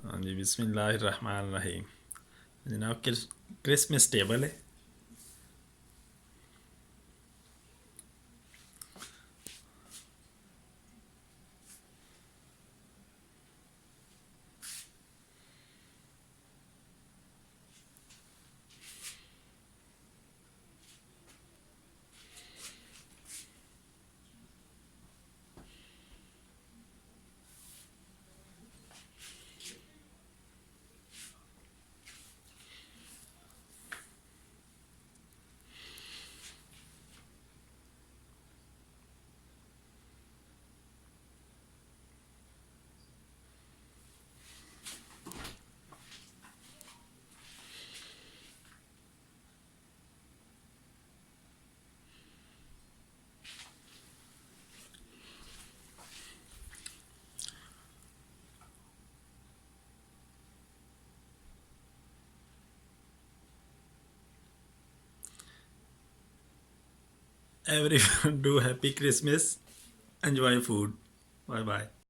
हाँ जी, बिस्मिल्लाहिर्रहमानिर्रहीम। जनाब क्रिसमस टेबल है। Everyone do happy Christmas. Enjoy food. Bye bye.